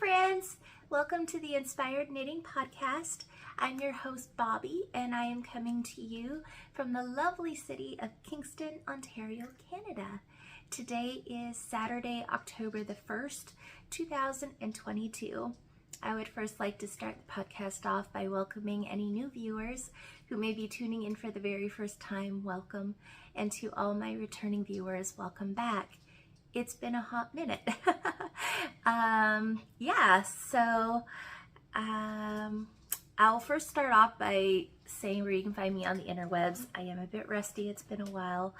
friends! Welcome to the Inspired Knitting Podcast. I'm your host, Bobby, and I am coming to you from the lovely city of Kingston, Ontario, Canada. Today is Saturday, October the 1st, 2022. I would first like to start the podcast off by welcoming any new viewers who may be tuning in for the very first time. Welcome. And to all my returning viewers, welcome back. It's been a hot minute. I'll first start off by saying where you can find me on the interwebs. I am a bit rusty, it's been a while.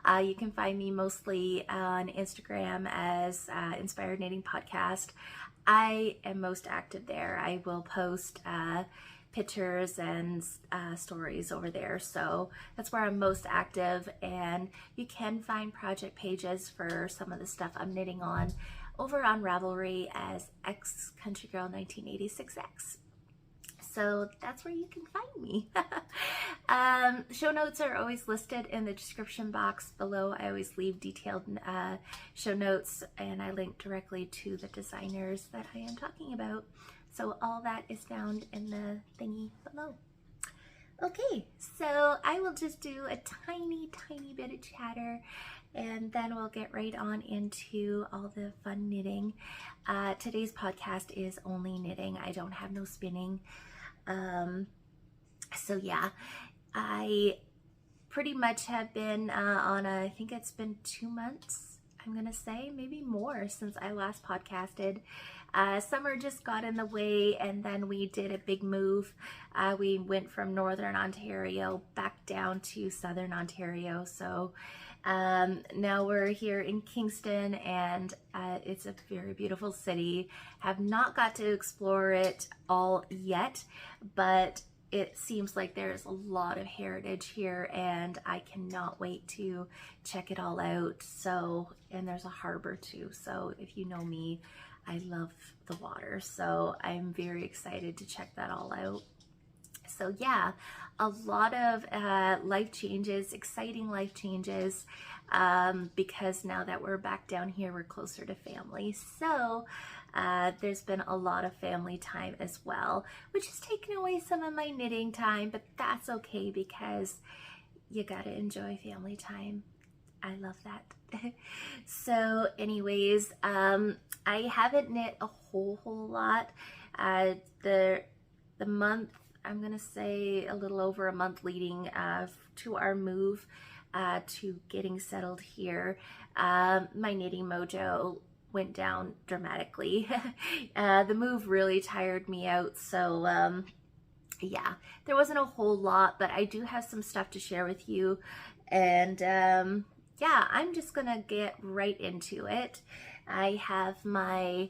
You can find me mostly on Instagram as Inspired Knitting Podcast. I am most active there. I will post pictures and stories over there, so that's where I'm most active. And you can find project pages for some of the stuff I'm knitting on over on Ravelry as X Country Girl 1986X. So that's where you can find me. Show notes are always listed in the description box below. I always leave detailed show notes, and I link directly to the designers that I am talking about. So all that is found in the thingy below. Okay, so I will just do a tiny bit of chatter, and then we'll get right on into all the fun knitting. Today's podcast is only knitting. I don't have no spinning. So yeah, I pretty much have been on I think it's been 2 months, I'm gonna say, maybe more, since I last podcasted. Summer just got in the way, and then we did a big move. We went from Northern Ontario back down to Southern Ontario. So now we're here in Kingston, and it's a very beautiful city. Have not got to explore it all yet, but it seems like there's a lot of heritage here, and I cannot wait to check it all out. So, and there's a harbor too. So if you know me, I love the water. So I'm very excited to check that all out. So yeah, a lot of life changes, exciting life changes, because now that we're back down here, we're closer to family. So there's been a lot of family time as well, which has taken away some of my knitting time, but that's okay because you gotta enjoy family time. I love that. So anyways, I haven't knit a whole lot. The month, I'm gonna say a little over a month leading to our move to getting settled here, my knitting mojo went down dramatically. The move really tired me out, so yeah, there wasn't a whole lot, but I do have some stuff to share with you. And yeah, I'm just gonna get right into it. I have my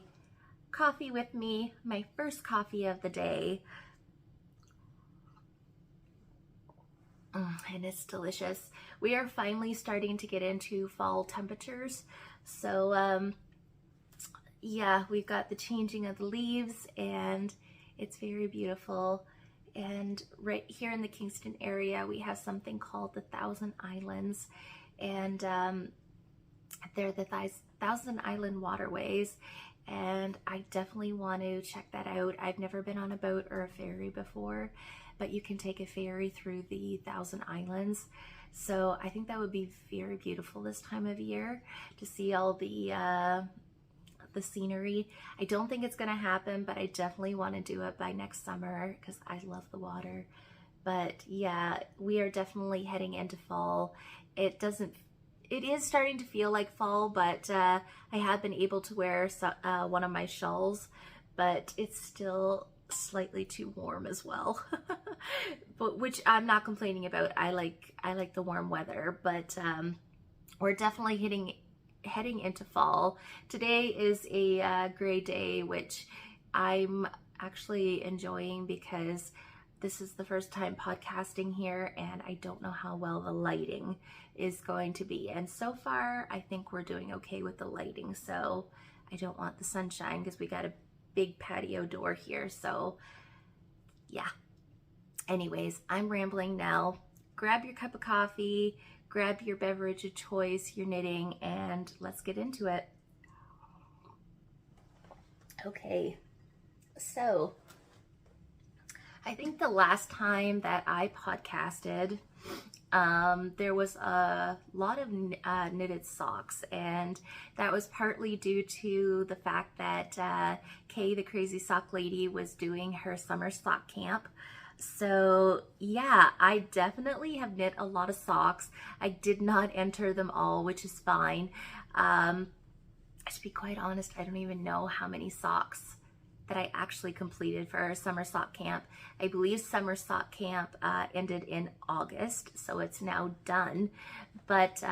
coffee with me, my first coffee of the day. And it's delicious. We are finally starting to get into fall temperatures. So yeah, we've got the changing of the leaves, and it's very beautiful. And right here in the Kingston area, we have something called the Thousand Islands, and they're the Thousand Island waterways, and I definitely want to check that out. I've never been on a boat or a ferry before, but you can take a ferry through the Thousand Islands. So I think that would be very beautiful this time of year to see all the scenery. I don't think it's gonna happen, but I definitely want to do it by next summer because I love the water. But yeah, we are definitely heading into fall. It is starting to feel like fall, but I have been able to wear one of my shawls, but it's still slightly too warm as well. But which I'm not complaining about. I like the warm weather, but we're definitely heading into fall. Today is a gray day, which I'm actually enjoying because this is the first time podcasting here, and I don't know how well the lighting is going to be. And so far, I think we're doing okay with the lighting. So I don't want the sunshine because we got a big patio door here. So yeah. Anyways, I'm rambling now. Grab your cup of coffee, grab your beverage of choice, your knitting, and let's get into it. Okay, So I think the last time that I podcasted, there was a lot of knitted socks, and that was partly due to the fact that Kay, the crazy sock lady, was doing her summer sock camp. So yeah, I definitely have knit a lot of socks. I did not enter them all, which is fine. To be quite honest, I don't even know how many socks that I actually completed for our summer sock camp. I believe summer sock camp ended in August, so it's now done. But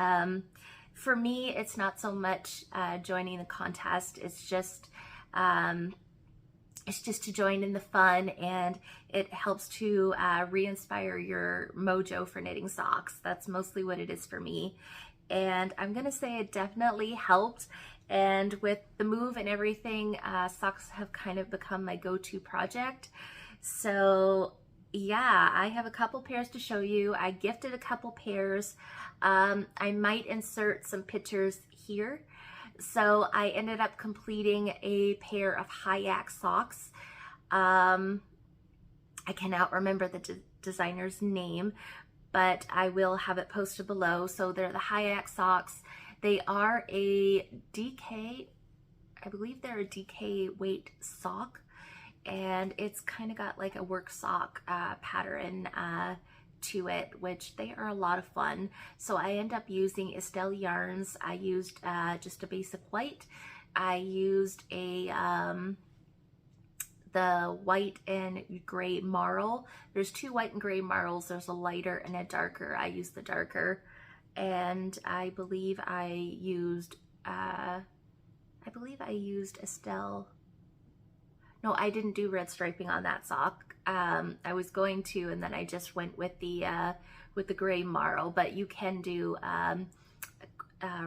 for me, it's not so much joining the contest. It's just to join in the fun, and it helps to re-inspire your mojo for knitting socks. That's mostly what it is for me. And I'm gonna say it definitely helped. And with the move and everything, socks have kind of become my go-to project. So yeah, I have a couple pairs to show you. I gifted a couple pairs. I might insert some pictures here. So I ended up completing a pair of Hayek socks. I cannot remember the designer's name, but I will have it posted below. So they're the Hayek socks. They are a DK, I believe they're a DK weight sock, and it's kind of got like a work sock pattern to it, which they are a lot of fun. So I end up using Estelle yarns. I used just a basic white. I used the white and gray marl. There's two white and gray marls. There's a lighter and a darker. I used the darker. And I believe I used Estelle. No, I didn't do red striping on that sock. I was going to, and then I just went with the gray marl. But you can do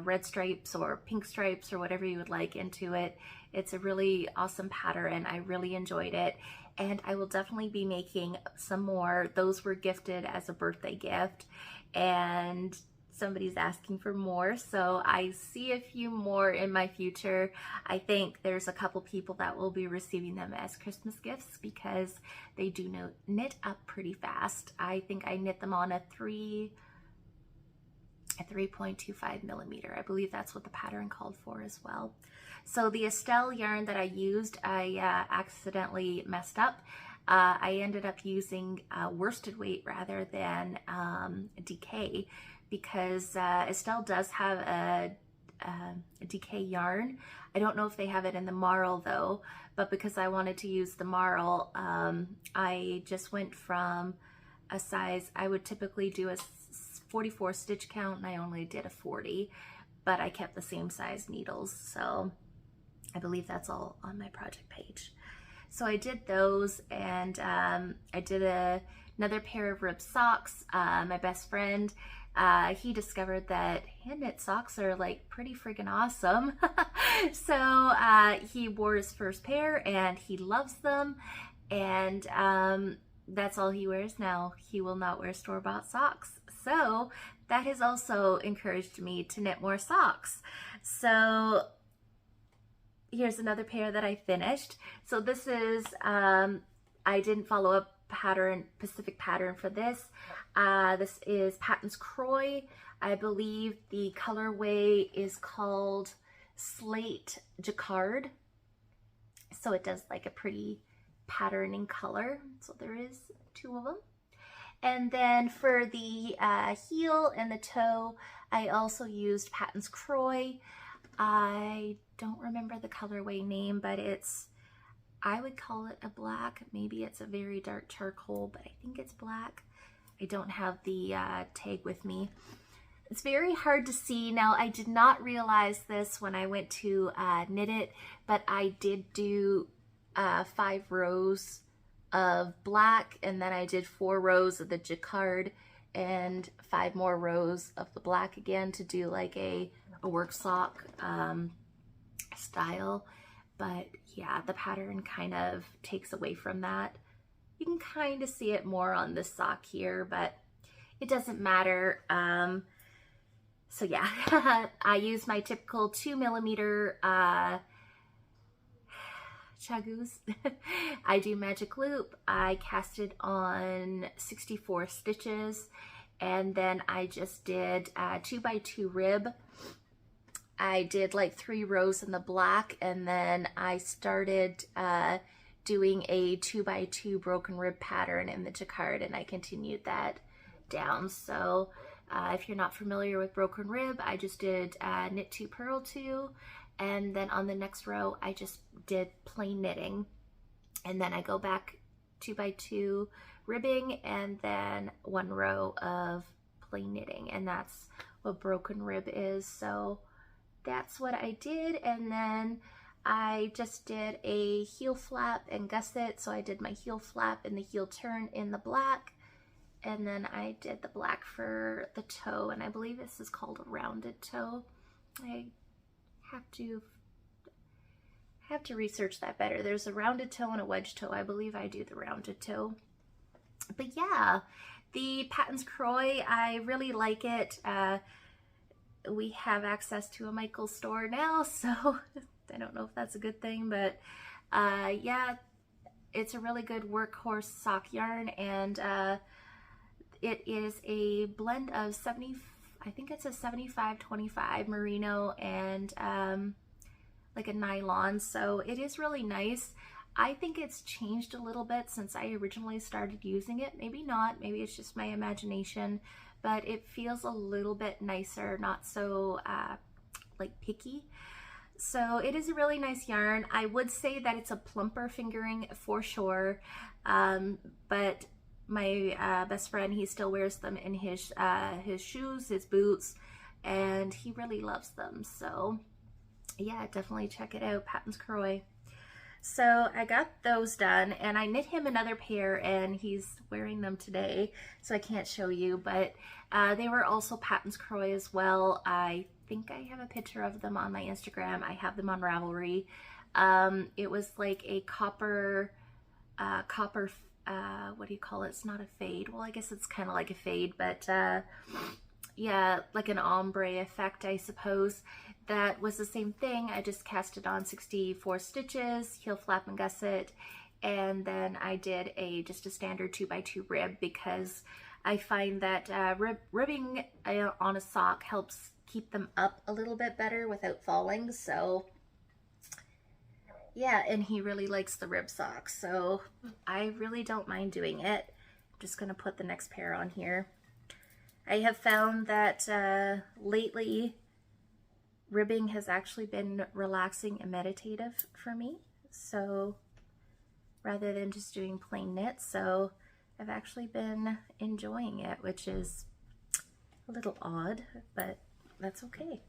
red stripes or pink stripes or whatever you would like into it. It's a really awesome pattern. I really enjoyed it, and I will definitely be making some more. Those were gifted as a birthday gift, and somebody's asking for more, so I see a few more in my future. I think there's a couple people that will be receiving them as Christmas gifts because they do knit up pretty fast. I think I knit them on a 3.25 millimeter. I believe that's what the pattern called for as well. So the Estelle yarn that I used, I accidentally messed up. I ended up using worsted weight rather than DK, because Estelle does have a DK yarn. I don't know if they have it in the marl though, but because I wanted to use the marl, I just went from a size, I would typically do a 44 stitch count, and I only did a 40, but I kept the same size needles. So I believe that's all on my project page. So I did those, and I did another pair of ribbed socks. My best friend, he discovered that hand knit socks are like pretty freaking awesome. So he wore his first pair and he loves them, and that's all he wears now. He will not wear store-bought socks. So that has also encouraged me to knit more socks. So here's another pair that I finished. So this is, I didn't follow a specific pattern for this. This is Patton's Croy. I believe the colorway is called Slate Jacquard. So it does like a pretty patterning color. So there is two of them. And then for the heel and the toe, I also used Patton's Croy. I don't remember the colorway name, but it's, I would call it a black. Maybe it's a very dark charcoal, but I think it's black. I don't have the tag with me. It's very hard to see. Now, I did not realize this when I went to knit it, but I did do 5 rows of black, and then I did 4 rows of the jacquard and 5 more rows of the black again to do like a work sock style. But yeah, the pattern kind of takes away from that. You can kind of see it more on this sock here, but it doesn't matter. So yeah, I use my typical 2mm chagoos. I do magic loop. I casted on 64 stitches, and then I just did 2x2 rib. I did like 3 rows in the black, and then I started doing a 2x2 broken rib pattern in the jacquard, and I continued that down. So if you're not familiar with broken rib, I just did knit 2, purl 2, and then on the next row I just did plain knitting, and then I go back 2x2 ribbing, and then 1 row of plain knitting, and that's what broken rib is. So that's what I did, and then I just did a heel flap and gusset. So I did my heel flap and the heel turn in the black, and then I did the black for the toe, and I believe this is called a rounded toe. I have to research that better. There's a rounded toe and a wedge toe. I believe I do the rounded toe. But yeah, the Patton's Croy, I really like it. We have access to a Michael's store now, so I don't know if that's a good thing, but yeah, it's a really good workhorse sock yarn, and it is a blend of I think it's a 75-25 merino and like a nylon, so it is really nice. I think it's changed a little bit since I originally started using it. Maybe not, maybe it's just my imagination, but it feels a little bit nicer, not so like picky. So it is a really nice yarn. I would say that it's a plumper fingering for sure, but my best friend, he still wears them in his shoes, his boots, and he really loves them. So yeah, definitely check it out, Patton's Croy. So I got those done, and I knit him another pair, and he's wearing them today, so I can't show you, but they were also Patton's Croy as well. I think I have a picture of them on my Instagram. I have them on Ravelry. It was like a copper, what do you call it? It's not a fade. Well, I guess it's kind of like a fade, but yeah, like an ombre effect, I suppose. That was the same thing. I just cast it on 64 stitches, heel flap and gusset, and then I did just a standard 2x2 rib, because I find that ribbing on a sock helps keep them up a little bit better without falling. So yeah, and he really likes the rib socks, so I really don't mind doing it. I'm just gonna put the next pair on here. I have found that lately ribbing has actually been relaxing and meditative for me, so rather than just doing plain knit, so I've actually been enjoying it, which is a little odd, but that's okay.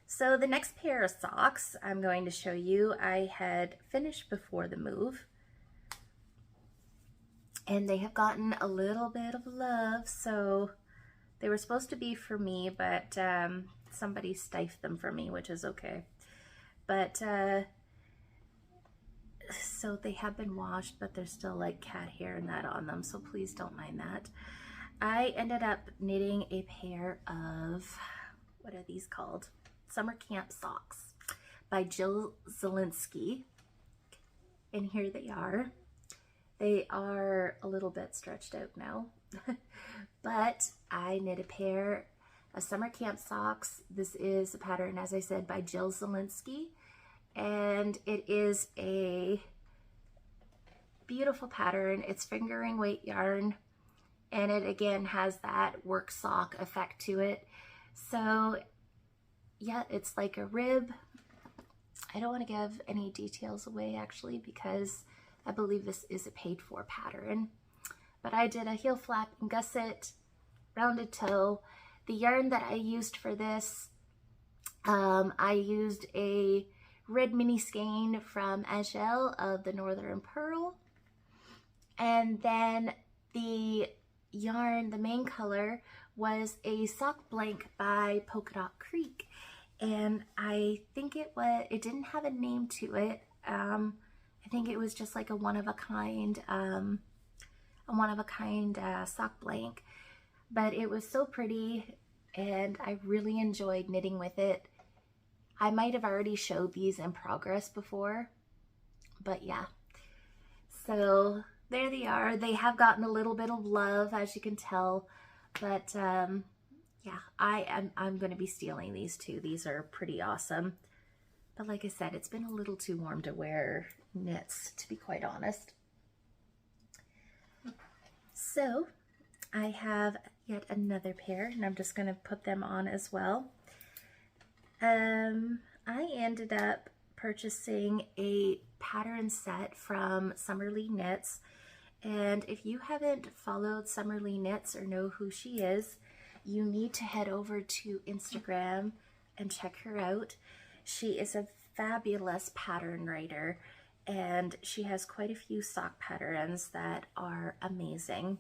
So the next pair of socks I'm going to show you, I had finished before the move, and they have gotten a little bit of love. So they were supposed to be for me, but somebody stifed them for me, which is okay. But so they have been washed, but there's still like cat hair and that on them, so please don't mind that. I ended up knitting a pair of, what are these called? Summer Camp Socks by Jill Zielinski, and here they are. They are a little bit stretched out now, but I knit a pair of Summer Camp Socks. This is a pattern, as I said, by Jill Zielinski, and it is a beautiful pattern. It's fingering weight yarn, and it again has that work sock effect to it. So yeah, it's like a rib. I don't want to give any details away actually, because I believe this is a paid for pattern. But I did a heel flap and gusset, rounded toe. The yarn that I used for this, I used a red mini skein from Angel of the Northern Pearl. And then the yarn, the main color, was a sock blank by Polka Dot Creek. And I think it didn't have a name to it. I think it was just like a one-of-a-kind sock blank. But it was so pretty, and I really enjoyed knitting with it. I might have already showed these in progress before, But yeah, so there they are. They have gotten a little bit of love, as you can tell, but yeah, I'm going to be stealing these too. These are pretty awesome. But like I said, it's been a little too warm to wear knits, to be quite honest. So I have yet another pair, and I'm just going to put them on as well. I ended up purchasing a pattern set from Summerlee Knits, and if you haven't followed Summerlee Knits or know who she is, you need to head over to Instagram and check her out. She is a fabulous pattern writer, and she has quite a few sock patterns that are amazing.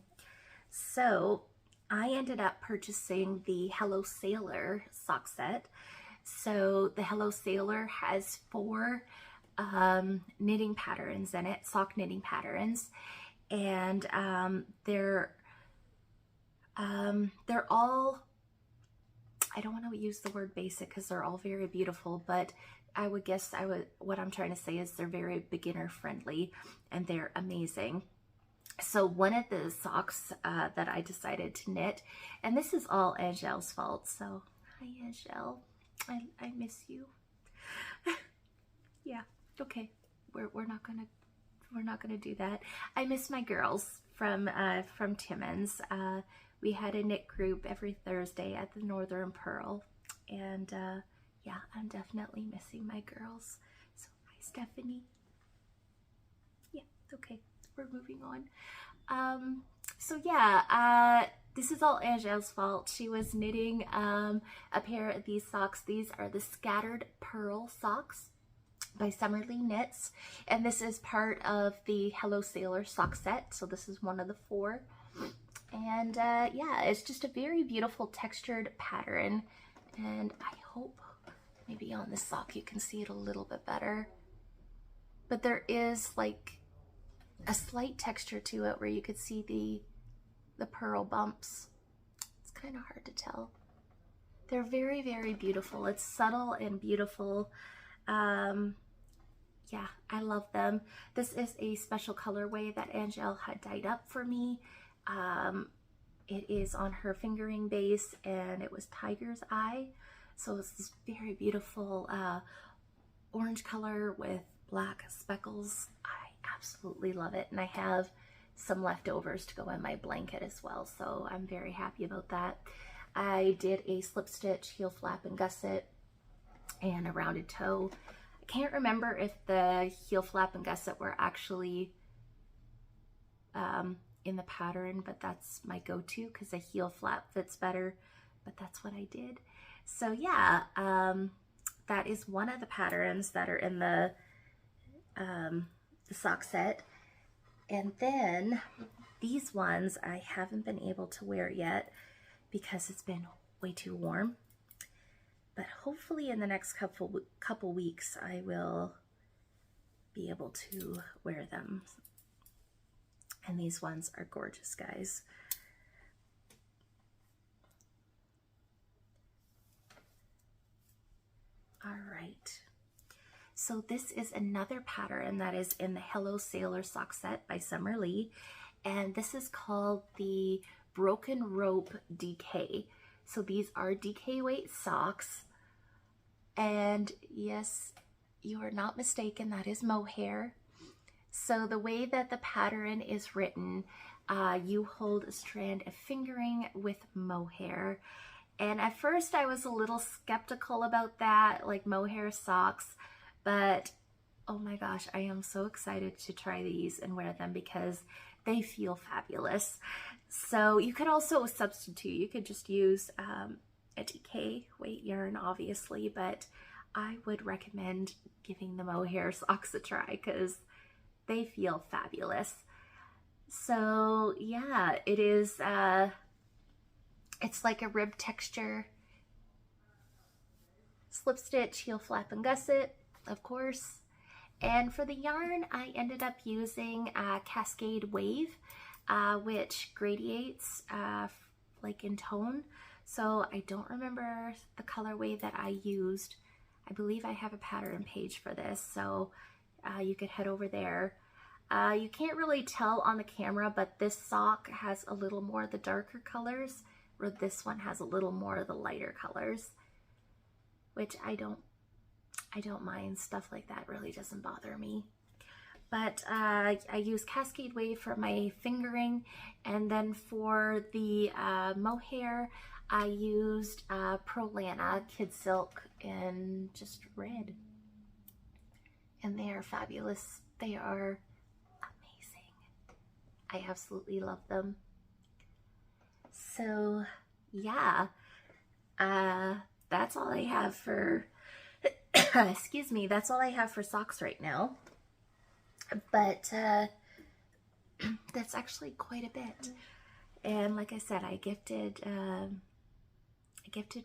So I ended up purchasing the Hello Sailor sock set. So the Hello Sailor has 4 knitting patterns in it, sock knitting patterns, and they're all, I don't want to use the word basic because they're all very beautiful, but I would guess what I'm trying to say is they're very beginner friendly and they're amazing. So one of the socks that I decided to knit, and this is all Angel's fault, so hi Angel, I miss you. Yeah, okay, we're not gonna do that. I miss my girls from Timmins. We had a knit group every Thursday at the Northern Pearl, and yeah, I'm definitely missing my girls. So hi Stephanie. Yeah, okay, we're moving on. So yeah, this is all Angel's fault. She was knitting a pair of these socks. These are the Scattered Pearl socks by Summerlee Knits, and this is part of the Hello Sailor sock set. So this is one of the 4, and yeah, it's just a very beautiful textured pattern, and I hope maybe on this sock you can see it a little bit better, but there is like a slight texture to it where you could see the pearl bumps. It's kind of hard to tell. They're very, very beautiful. It's subtle and beautiful. Yeah, I love them. This is a special colorway that Angel had dyed up for me. It is on her fingering base, and it was Tiger's Eye. So it's this very beautiful orange color with black speckles. I absolutely love it, and I have some leftovers to go in my blanket as well, so I'm very happy about that. I did a slip stitch, heel flap and gusset, and a rounded toe. I can't remember if the heel flap and gusset were actually in the pattern, but that's my go-to because the heel flap fits better, but that's what I did. So yeah, that is one of the patterns that are in the sock set. And then these ones I haven't been able to wear yet because it's been way too warm, but hopefully in the next couple weeks I will be able to wear them. And these ones are gorgeous, guys. All right. So this is another pattern that is in the Hello Sailor sock set by Summerlee, and this is called the Broken Rope DK. So these are DK weight socks, and yes, you are not mistaken, that is mohair. So the way that the pattern is written, you hold a strand of fingering with mohair. And at first I was a little skeptical about that, like mohair socks, but oh my gosh, I am so excited to try these and wear them because they feel fabulous. So you could also substitute, you could just use a DK weight yarn, obviously, but I would recommend giving the mohair socks a try because they feel fabulous. So yeah, it is, it's like a rib texture, slip stitch, heel flap and gusset, of course. And for the yarn, I ended up using Cascade Wave, which gradiates like in tone. So I don't remember the colorway that I used. I believe I have a pattern page for this. So you could head over there. You can't really tell on the camera, but this sock has a little more of the darker colors, where this one has a little more of the lighter colors, which I don't mind. Stuff like that really doesn't bother me. But I use Cascade Wave for my fingering, and then for the mohair, I used Prolana Kid Silk in just red. And they are fabulous. They are amazing. I absolutely love them. So yeah, that's all I have for, excuse me, that's all I have for socks right now. But that's actually quite a bit. And like I said, I gifted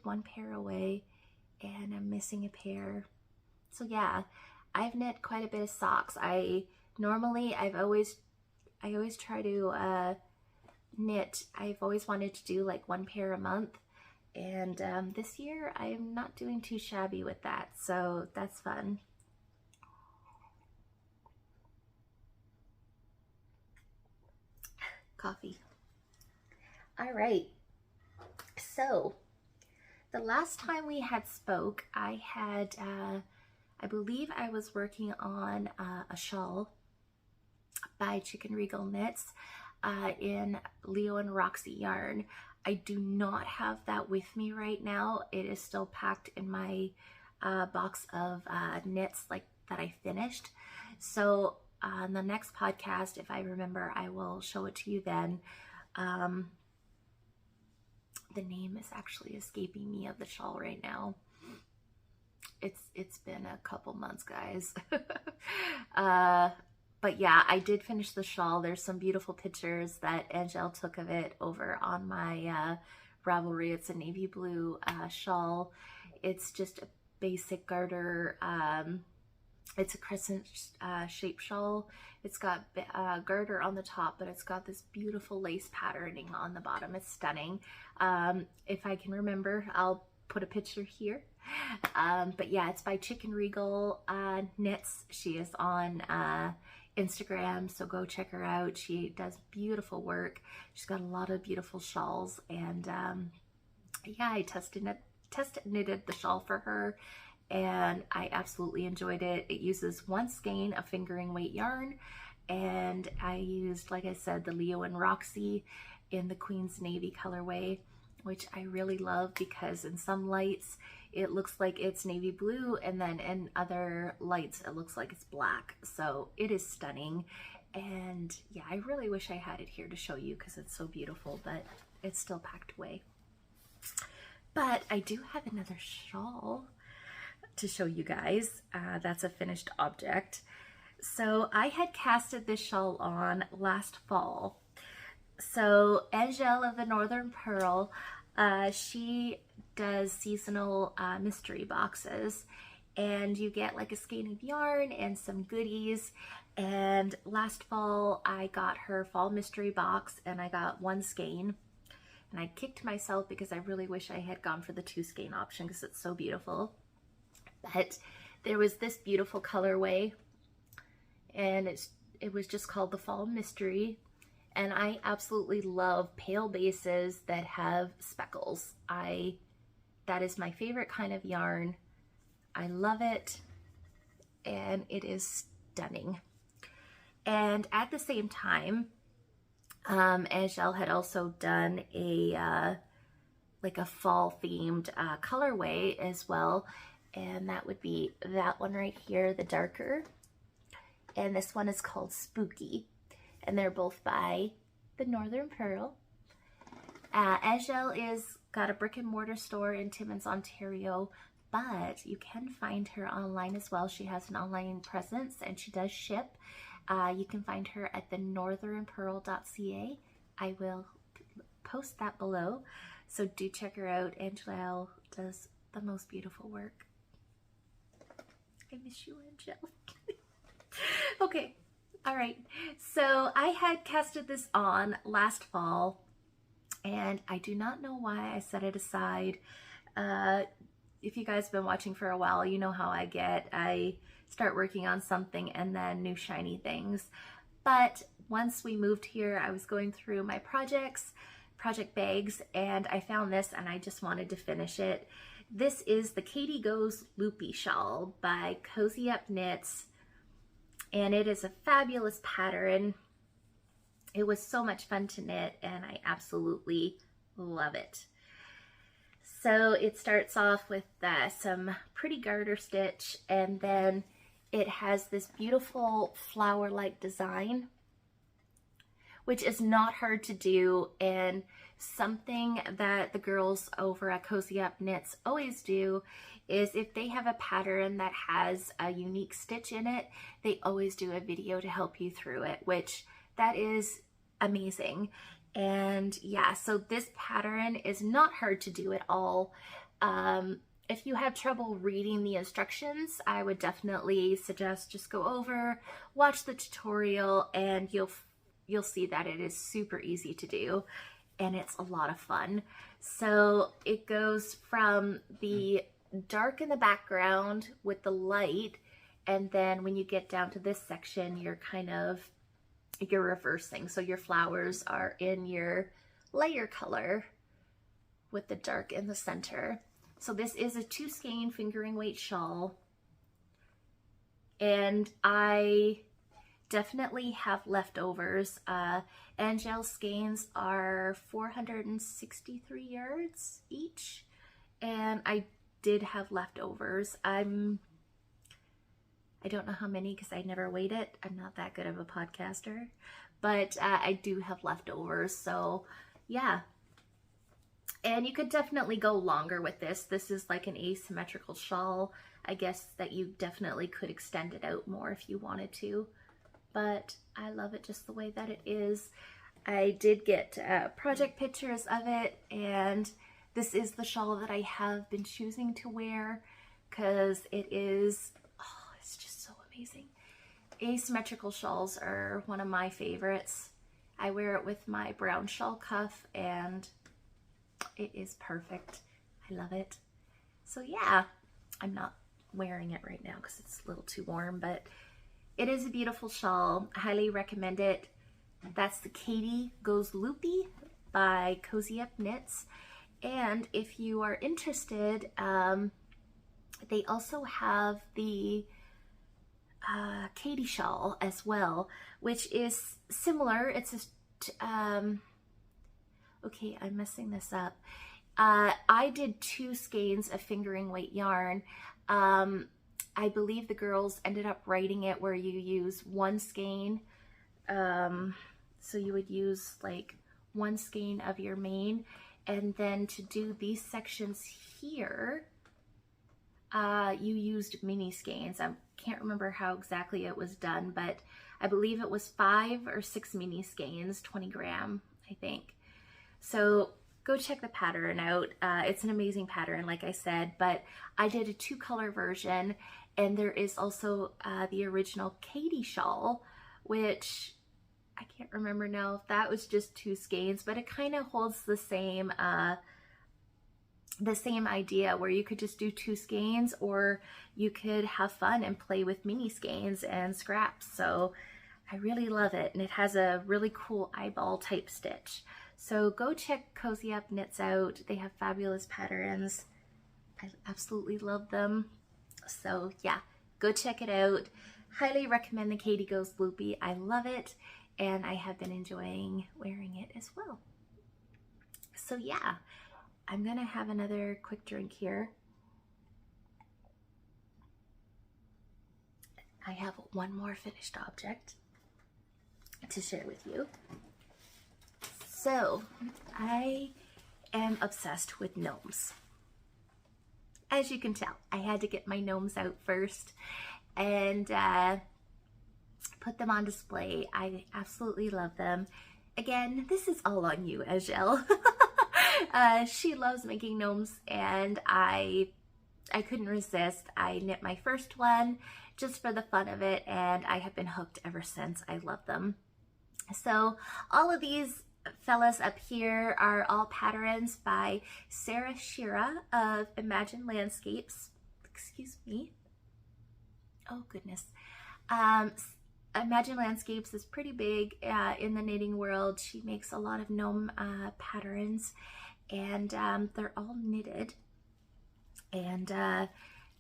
one pair away, and I'm missing a pair. So yeah, I've knit quite a bit of socks. I always try to knit. I've always wanted to do like one pair a month, and this year I'm not doing too shabby with that, so that's fun. Coffee. All right, so the last time we had spoke, I had I believe I was working on a shawl by Chicken Regal Knits in Leo and Roxy yarn. I do not have that with me right now. It is still packed in my box of knits like that I finished. So on the next podcast, if I remember, I will show it to you then. The name is actually escaping me of the shawl right now. It's been a couple months, guys. But yeah, I did finish the shawl. There's some beautiful pictures that Angel took of it over on my Ravelry. It's a navy blue shawl. It's just a basic garter. It's a crescent shaped shawl. It's got garter on the top, but it's got this beautiful lace patterning on the bottom. It's stunning. If I can remember, I'll put a picture here. But yeah, it's by Chicken Regal Knits. She is on Instagram, so go check her out. She does beautiful work. She's got a lot of beautiful shawls, and yeah, I test knitted the shawl for her, and I absolutely enjoyed it. It uses one skein of fingering weight yarn, and I used, like I said, the Leo and Roxy in the Queen's Navy colorway, which I really love because in some lights it looks like it's navy blue, and then in other lights it looks like it's black. So it is stunning, and yeah, I really wish I had it here to show you because it's so beautiful, but it's still packed away. But I do have another shawl to show you guys. That's a finished object. So I had casted this shawl on last fall. So Angel of the Northern Pearl, she does seasonal mystery boxes, and you get like a skein of yarn and some goodies. And last fall I got her fall mystery box, and I got one skein, and I kicked myself because I really wish I had gone for the 2 skein option because it's so beautiful. But there was this beautiful colorway, and it was just called the Fall Mystery. And I absolutely love pale bases that have speckles. That is my favorite kind of yarn. I love it, and it is stunning. And at the same time, Angel had also done a like a fall themed colorway as well, and that would be that one right here, the darker, and this one is called Spooky. And they're both by the Northern Pearl. Angel is got a brick and mortar store in Timmins, Ontario, but you can find her online as well. She has an online presence, and she does ship. You can find her at thenorthernpearl.ca. I will post that below, so do check her out. Angel does the most beautiful work. I miss you, Angel. Okay. All right, so I had casted this on last fall, and I do not know why I set it aside. if you guys have been watching for a while, you know how I get. I start working on something and then new shiny things. But once we moved here, I was going through my project bags, and I found this and I just wanted to finish it. This is the Katie Goes Loopy Shawl by Cozy Up Knits, and it is a fabulous pattern. It was so much fun to knit, and I absolutely love it. So it starts off with some pretty garter stitch, and then it has this beautiful flower-like design, which is not hard to do, and something that the girls over at Cozy Up Knits always do is if they have a pattern that has a unique stitch in it, they always do a video to help you through it, which that is amazing. And yeah, so this pattern is not hard to do at all. If you have trouble reading the instructions, I would definitely suggest just go over, watch the tutorial, and you'll see that it is super easy to do, and it's a lot of fun. So it goes from the dark in the background with the light, and then when you get down to this section, you're reversing. So your flowers are in your layer color with the dark in the center. So this is a 2 skein fingering weight shawl, and I definitely have leftovers. Angel skeins are 463 yards each, and I did have leftovers. I don't know how many because I never weighed it. I'm not that good of a podcaster, but I do have leftovers. So yeah. And you could definitely go longer with this. This is like an asymmetrical shawl. I guess that you definitely could extend it out more if you wanted to, but I love it just the way that it is. I did get project pictures of it, and this is the shawl that I have been choosing to wear because it is, oh, it's just so amazing. Asymmetrical shawls are one of my favorites. I wear it with my brown shawl cuff, and it is perfect. I love it. So yeah, I'm not wearing it right now because it's a little too warm, but it is a beautiful shawl. I highly recommend it. That's the Katie Goes Loopy by Cozy Up Knits. And if you are interested, they also have the Katie shawl as well, which is similar. It's a okay, I'm messing this up. I did 2 skeins of fingering weight yarn. I believe the girls ended up writing it where you use 1 skein. So you would use like 1 skein of your main, and then to do these sections here, you used mini skeins. I can't remember how exactly it was done, but I believe it was 5 or 6 mini skeins, 20 gram, I think. So go check the pattern out. It's an amazing pattern, like I said, but I did a 2-color version, and there is also the original Katie shawl, which I can't remember now if that was just 2 skeins, but it kind of holds the same idea where you could just do 2 skeins, or you could have fun and play with mini skeins and scraps. So I really love it, and it has a really cool eyeball type stitch. So go check Cozy Up Knits out. They have fabulous patterns. I absolutely love them. So yeah, go check it out. Highly recommend the Katie Goes Loopy. I love it, and I have been enjoying wearing it as well. So yeah, I'm gonna have another quick drink here. I have one more finished object to share with you. So I am obsessed with gnomes. As you can tell, I had to get my gnomes out first and put them on display. I absolutely love them. Again, this is all on you, Ajel. She loves making gnomes, and I couldn't resist. I knit my first one just for the fun of it, and I have been hooked ever since. I love them. So all of these fellas up here are all patterns by Sarah Shira of Imagine Landscapes. Excuse me. Oh goodness. Imagine Landscapes is pretty big in the knitting world. She makes a lot of gnome patterns, and they're all knitted, and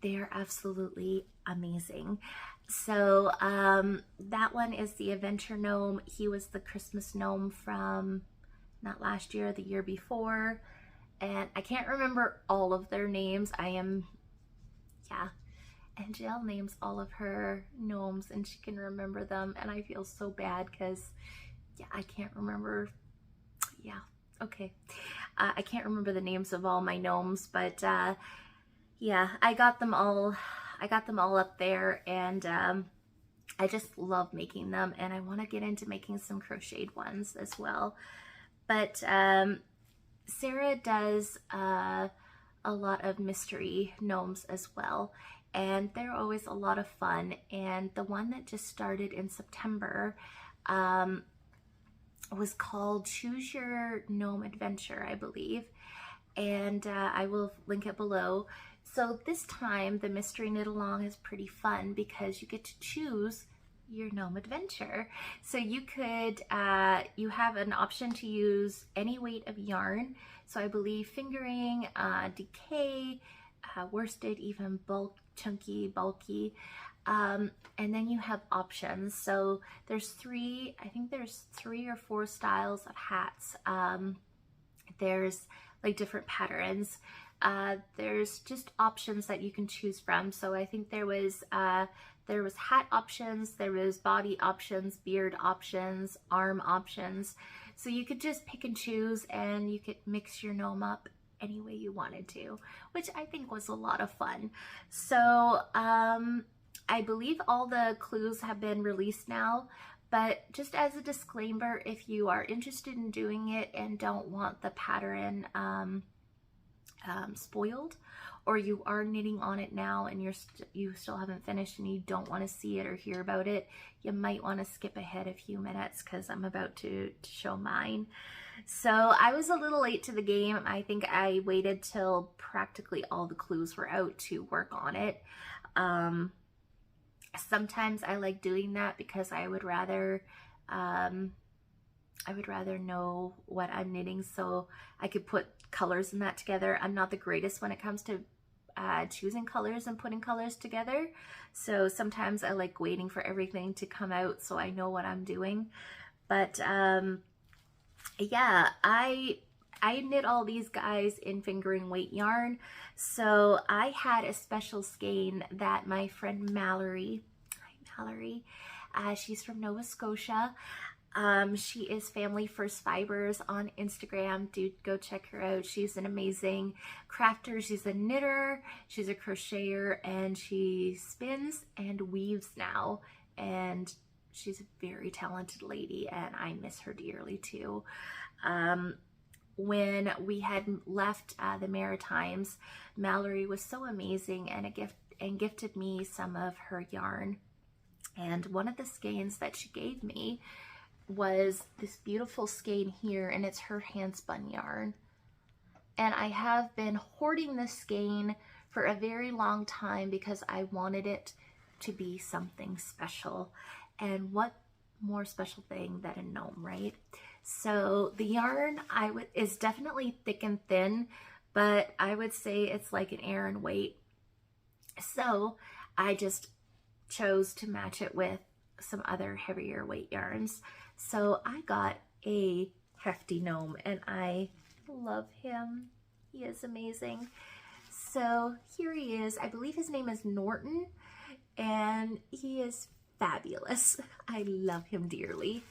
they are absolutely amazing. So that one is the Adventure Gnome. He was the Christmas gnome from not last year, the year before, and I can't remember all of their names. And Jill names all of her gnomes and she can remember them, and I feel so bad because I can't remember. Okay. I can't remember the names of all my gnomes, but I got them all up there, and I just love making them, and I want to get into making some crocheted ones as well. But Sarah does a lot of mystery gnomes as well, and they're always a lot of fun. And the one that just started in September was called Choose Your Gnome Adventure, I believe, and I will link it below. So this time the mystery knit along is pretty fun because you get to choose your gnome adventure. So you could you have an option to use any weight of yarn, so I believe fingering, decay, worsted, even bulk, chunky, bulky, and then you have options. So there's three or four styles of hats. There's like different patterns. There's just options that you can choose from. So I think there was hat options, there was body options, beard options, arm options. So you could just pick and choose, and you could mix your gnome up any way you wanted to, which I think was a lot of fun. So I believe all the clues have been released now, but just as a disclaimer, if you are interested in doing it and don't want the pattern spoiled, or you are knitting on it now and you still haven't finished and you don't want to see it or hear about it, you might want to skip ahead a few minutes because I'm about to show mine. So I was a little late to the game. I think I waited till practically all the clues were out to work on it. Sometimes I like doing that because I would rather know what I'm knitting so I could put colors in that together. I'm not the greatest when it comes to choosing colors and putting colors together, so sometimes I like waiting for everything to come out so I know what I'm doing. But yeah, I knit all these guys in fingering weight yarn. So I had a special skein that my friend Mallory, hi Mallory, she's from Nova Scotia. She is Family First Fibers on Instagram. Do go check her out. She's an amazing crafter. She's a knitter, she's a crocheter, and she spins and weaves now. And she's a very talented lady, and I miss her dearly too. When we had left the Maritimes, Mallory was so amazing and gifted me some of her yarn. And one of the skeins that she gave me was this beautiful skein here, and it's her hand spun yarn. And I have been hoarding this skein for a very long time because I wanted it to be something special. And what more special thing than a gnome, right? So the yarn is definitely thick and thin, but I would say it's like an Aran weight. So I just chose to match it with some other heavier weight yarns. So I got a hefty gnome, and I love him. He is amazing. So here he is. I believe his name is Norton, and he is fabulous. I love him dearly.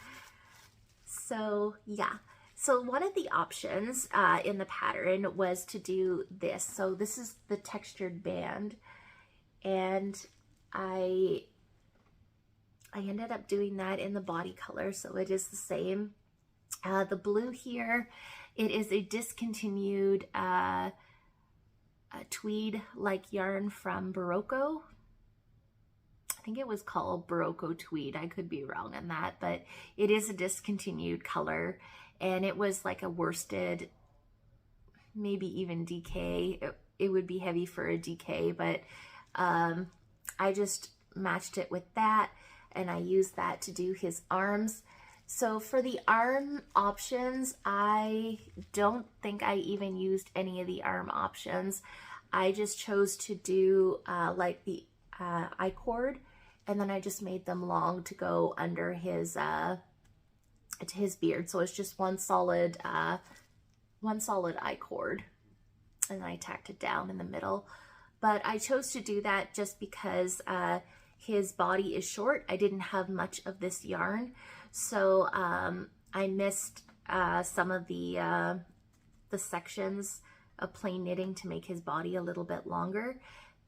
So yeah, so one of the options in the pattern was to do this. So this is the textured band, and I ended up doing that in the body color, so it is the same. The blue here, it is a discontinued tweed-like yarn from Barocco. I think it was called Barocco Tweed. I could be wrong on that, but it is a discontinued color. and it was like a worsted, maybe even DK. It would be heavy for a DK, but I just matched it with that, and I used that to do his arms. So for the arm options, I don't think I even used any of the arm options. I just chose to do like the I-cord, and then I just made them long to go under his beard. So it's just one solid I-cord, and then I tacked it down in the middle. But I chose to do that just because his body is short. I didn't have much of this yarn, so I missed some of the sections of plain knitting to make his body a little bit longer,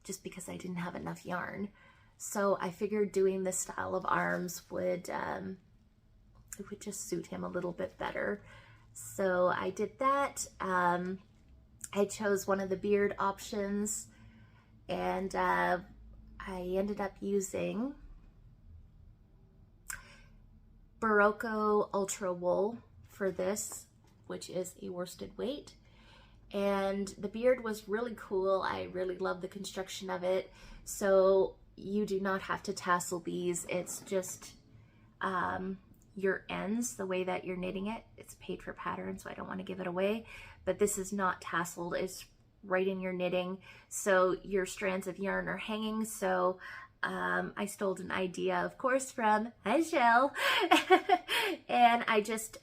just because I didn't have enough yarn. So I figured doing this style of arms would it would just suit him a little bit better. So I did that. I chose one of the beard options, and I ended up using Barocco Ultra Wool for this, which is a worsted weight. And the beard was really cool. I really love the construction of it. So you do not have to tassel these. It's just your ends, the way that you're knitting it. It's paid for pattern, so I don't want to give it away. But this is not tasseled. It's right in your knitting. So your strands of yarn are hanging. So I stole an idea, of course, from Shell. And I just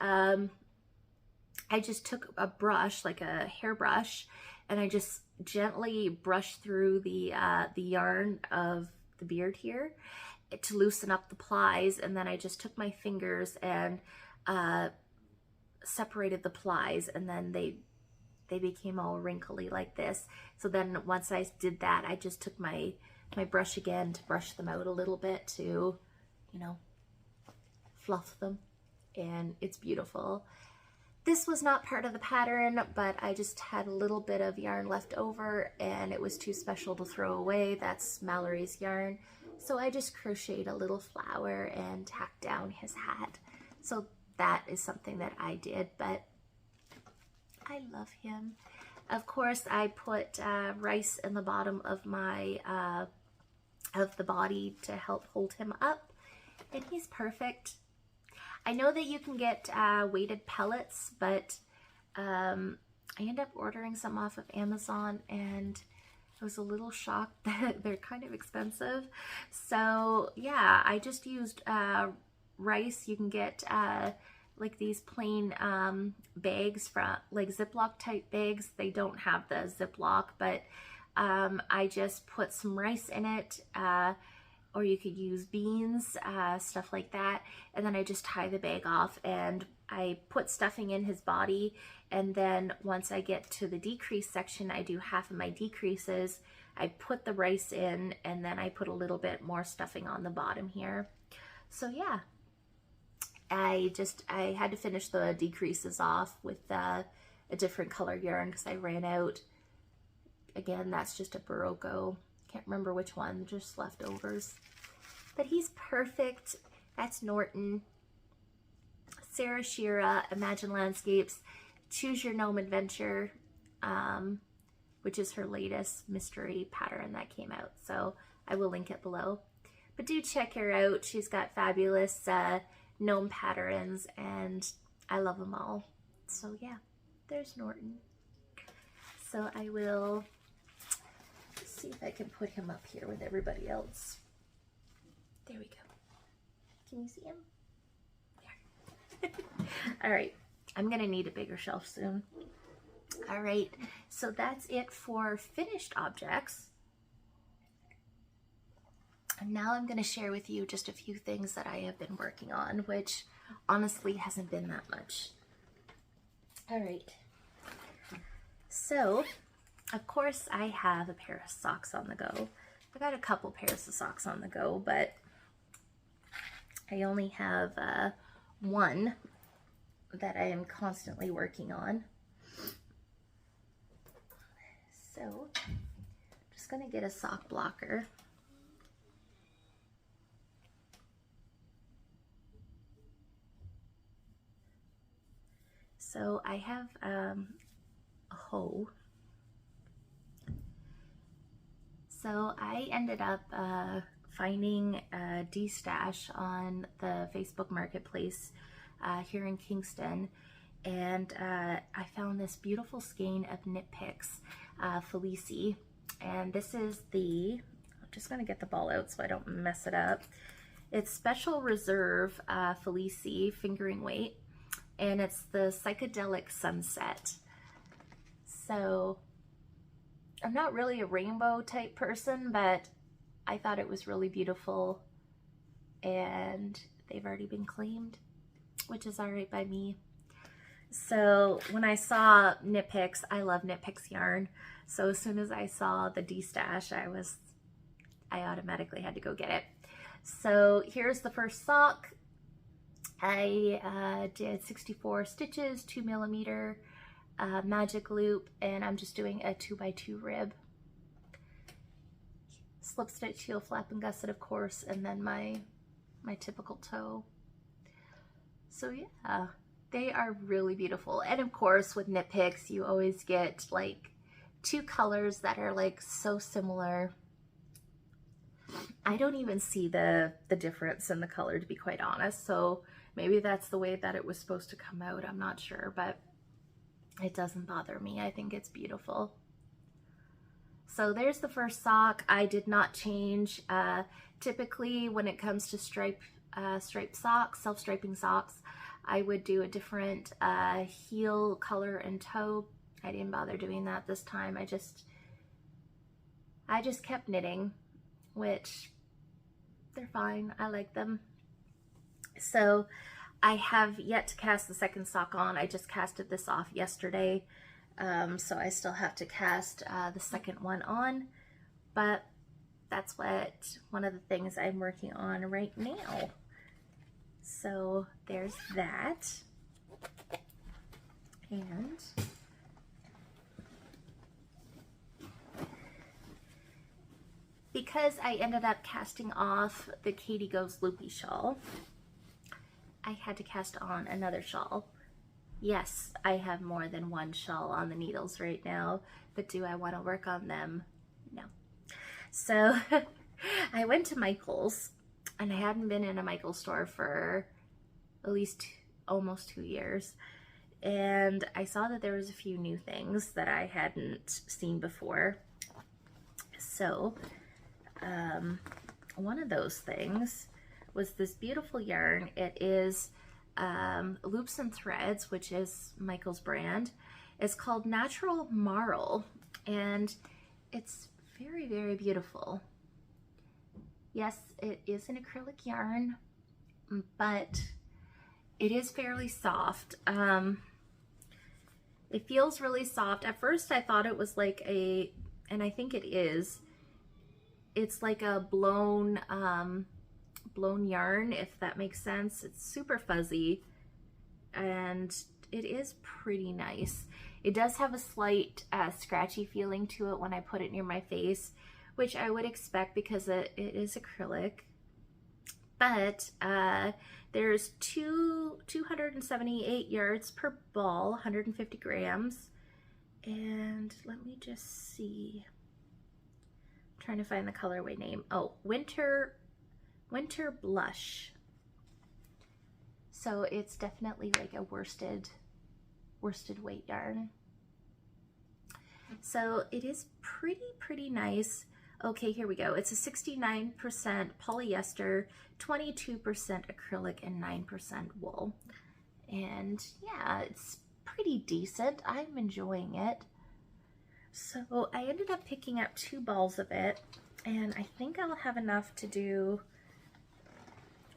took a brush, like a hairbrush, and I just gently brushed through the yarn of the beard here to loosen up the plies, and then I just took my fingers and separated the plies, and then they became all wrinkly like this. So then once I did that, I just took my brush again to brush them out a little bit to, you know, fluff them, and it's beautiful. This was not part of the pattern, but I just had a little bit of yarn left over, and it was too special to throw away. That's Mallory's yarn. So I just crocheted a little flower and tacked down his hat. So that is something that I did, but I love him. Of course, I put rice in the bottom of my of the body to help hold him up, and he's perfect. I know that you can get weighted pellets, but I ended up ordering some off of Amazon, and I was a little shocked that they're kind of expensive. So yeah, I just used rice. You can get like these plain bags from like Ziploc type bags. They don't have the Ziploc, but I just put some rice in it, or you could use beans, stuff like that. And then I just tie the bag off, and I put stuffing in his body. And then once I get to the decrease section, I do half of my decreases. I put the rice in, and then I put a little bit more stuffing on the bottom here. So yeah, I had to finish the decreases off with a different color yarn because I ran out. Again, that's just a Barocco. Can't remember which one, just leftovers. But he's perfect. That's Norton. Sarah Shira, Imagine Landscapes, Choose Your Gnome Adventure, which is her latest mystery pattern that came out. So I will link it below. But do check her out. She's got fabulous gnome patterns, and I love them all. So yeah, there's Norton. So I will see if I can put him up here with everybody else. There we go. Can you see him? There. All right, I'm gonna need a bigger shelf soon. All right, so that's it for finished objects. And now I'm gonna share with you just a few things that I have been working on, which honestly hasn't been that much. All right, so of course I have a pair of socks on the go. I got a couple pairs of socks on the go, but I only have one that I am constantly working on. So I'm just gonna get a sock blocker. So I have a hoe. So I ended up finding a D-stash on the Facebook Marketplace here in Kingston, and I found this beautiful skein of Knit Picks Felici, and this is the, I'm just going to get the ball out so I don't mess it up. It's Special Reserve Felici fingering weight, and it's the Psychedelic Sunset. So I'm not really a rainbow type person, but I thought it was really beautiful, and they've already been claimed, which is all right by me. So when I saw Knit Picks, I love Knit Picks yarn. So as soon as I saw the D-stash, I automatically had to go get it. So here's the first sock. I did 64 stitches, 2mm. Magic loop, and I'm just doing a 2x2 rib, slip stitch, heel flap, and gusset, of course, and then my typical toe. So yeah, they are really beautiful. And of course with Knit Picks you always get like two colors that are like so similar. I don't even see the difference in the color, to be quite honest, so maybe that's the way that it was supposed to come out, I'm not sure, but it doesn't bother me. I think it's beautiful. So there's the first sock. I did not change. Typically when it comes to striped socks, self-striping socks, I would do a different heel color and toe. I didn't bother doing that this time. I just kept knitting, which they're fine. I like them. So I have yet to cast the second sock on. I just casted this off yesterday, so I still have to cast the second one on, but that's one of the things I'm working on right now. So there's that. And because I ended up casting off the Katie Goes Loopy shawl, I had to cast on another shawl. Yes, I have more than one shawl on the needles right now, but do I want to work on them? No. So I went to Michael's, and I hadn't been in a Michael's store for at least almost 2 years, and I saw that there was a few new things that I hadn't seen before. So one of those things was this beautiful yarn. It is Loops and Threads, which is Michael's brand. It's called Natural Marl, and it's very, very beautiful. Yes, it is an acrylic yarn, but it is fairly soft. It feels really soft. At first I thought it was like and I think it is, it's like a blown yarn, if that makes sense. It's super fuzzy, and it is pretty nice. It does have a slight scratchy feeling to it when I put it near my face, which I would expect because it is acrylic. But there's 278 yards per ball, 150 grams. And let me just see. I'm trying to find the colorway name. Oh, Winter Blush. So it's definitely like a worsted weight yarn. So it is pretty nice. Okay, here we go. It's a 69% polyester, 22% acrylic, and 9% wool. And yeah, it's pretty decent. I'm enjoying it. So I ended up picking up 2 balls of it, and I think I'll have enough to do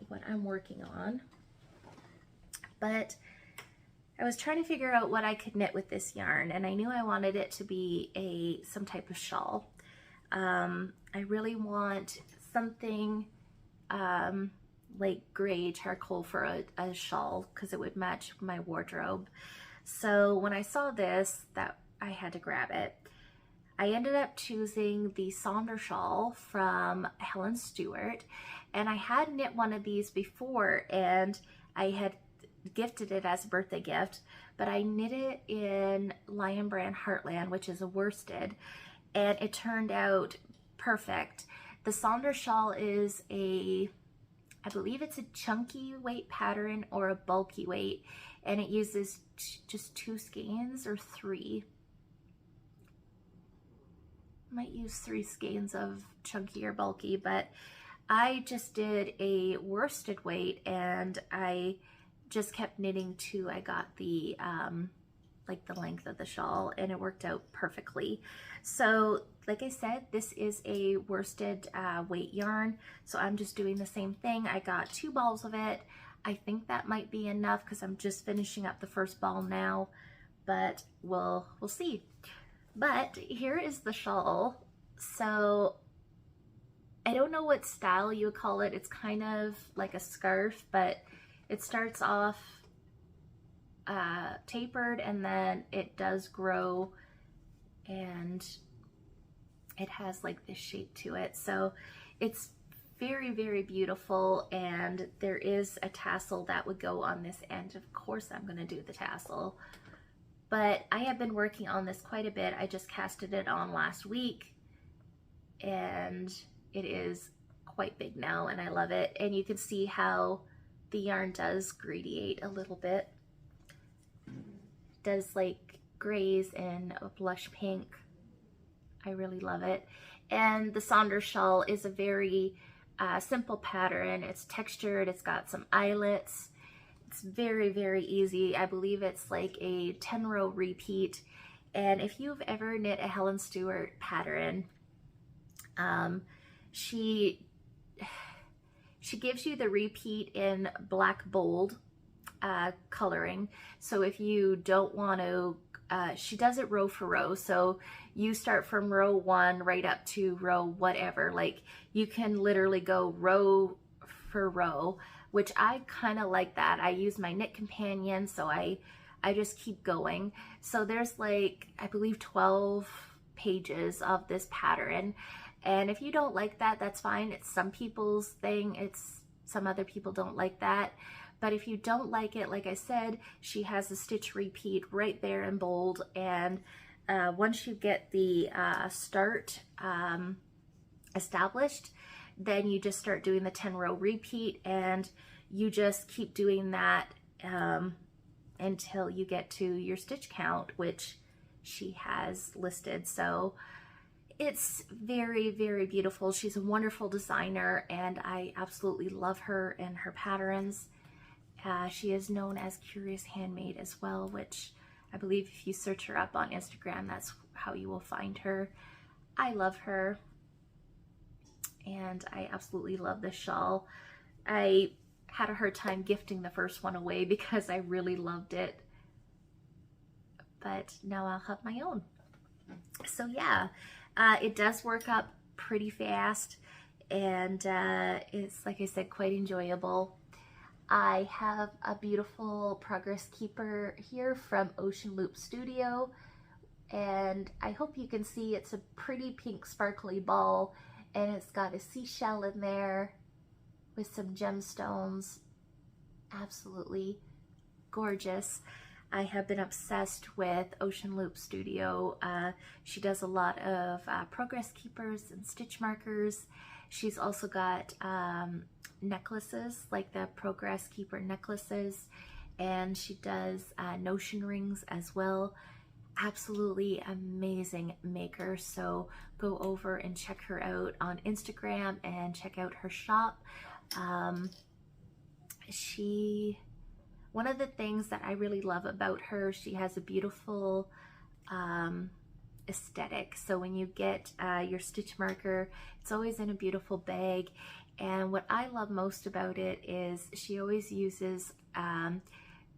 what I'm working on. But I was trying to figure out what I could knit with this yarn, and I knew I wanted it to be some type of shawl. I really want something like gray charcoal for a shawl, because it would match my wardrobe. So when I saw this, that I had to grab it. I ended up choosing the Saunder Shawl from Helen Stewart, and I had knit one of these before, and I had gifted it as a birthday gift, but I knit it in Lion Brand Heartland, which is a worsted, and it turned out perfect. The Saunder Shawl is I believe it's a chunky weight pattern or a bulky weight, and it uses just 2 skeins or 3. Might use 3 skeins of chunky or bulky, but I just did a worsted weight, and I just kept knitting till I got the like the length of the shawl, and it worked out perfectly. So like I said, this is a worsted weight yarn, so I'm just doing the same thing. I got 2 balls of it. I think that might be enough because I'm just finishing up the first ball now, but we'll see. But here is the shawl. So I don't know what style you would call it. It's kind of like a scarf, but it starts off tapered, and then it does grow, and it has like this shape to it. So it's very, very beautiful, and there is a tassel that would go on this end. Of course I'm going to do the tassel, but I have been working on this quite a bit. I just casted it on last week, and it is quite big now, and I love it. And you can see how the yarn does gradiate a little bit. It does like grays and a blush pink. I really love it. And the Saunder Shawl is a very simple pattern. It's textured, it's got some eyelets. It's very, very easy. I believe it's like a 10-row repeat. And if you've ever knit a Helen Stewart pattern, she gives you the repeat in black bold coloring. So if you don't want to, she does it row for row. So you start from row 1 right up to row whatever. Like you can literally go row for row, which I kind of like that. I use my knit companion, so I just keep going. So there's like, I believe 12 pages of this pattern. And if you don't like that, that's fine. It's some people's thing. It's some other people don't like that. But if you don't like it, like I said, she has a stitch repeat right there in bold. And once you get the start established, then you just start doing the 10-row repeat, and you just keep doing that until you get to your stitch count, which she has listed. So it's very, very beautiful. She's a wonderful designer, and I absolutely love her and her patterns. She is known as Curious Handmade as well, which I believe if you search her up on Instagram, that's how you will find her. I love her, and I absolutely love this shawl. I had a hard time gifting the first one away because I really loved it, but now I'll have my own. So yeah, it does work up pretty fast, and it's, like I said, quite enjoyable. I have a beautiful progress keeper here from Ocean Loop Studio, and I hope you can see it's a pretty pink sparkly ball, and it's got a seashell in there with some gemstones. Absolutely gorgeous. I have been obsessed with Ocean Loop Studio. She does a lot of progress keepers and stitch markers. She's also got necklaces, like the Progress Keeper necklaces, and she does notion rings as well. Absolutely amazing maker. So go over and check her out on Instagram and check out her shop. One of the things that I really love about her, she has a beautiful aesthetic. So when you get your stitch marker, it's always in a beautiful bag. And what I love most about it is she always uses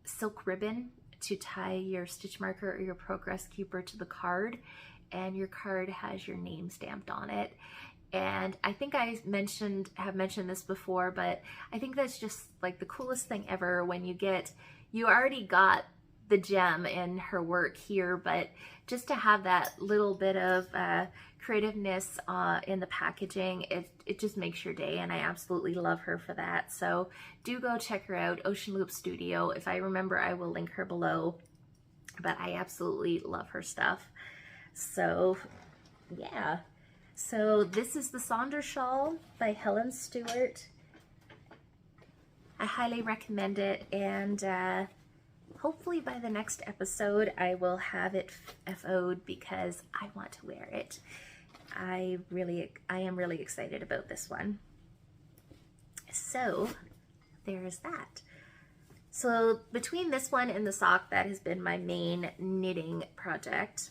silk ribbon to tie your stitch marker or your progress keeper to the card, and your card has your name stamped on it. And I think I have mentioned this before, but I think that's just like the coolest thing ever when you already got the gem in her work here, but just to have that little bit of creativeness in the packaging, it just makes your day, and I absolutely love her for that. So do go check her out, Ocean Loop Studio. If I remember, I will link her below, but I absolutely love her stuff. So yeah, so this is the Saunder Shawl by Helen Stewart. I highly recommend it, and hopefully by the next episode I will have it FO'd because I want to wear it. I am really excited about this one. So there's that. So between this one and the sock, that has been my main knitting projects.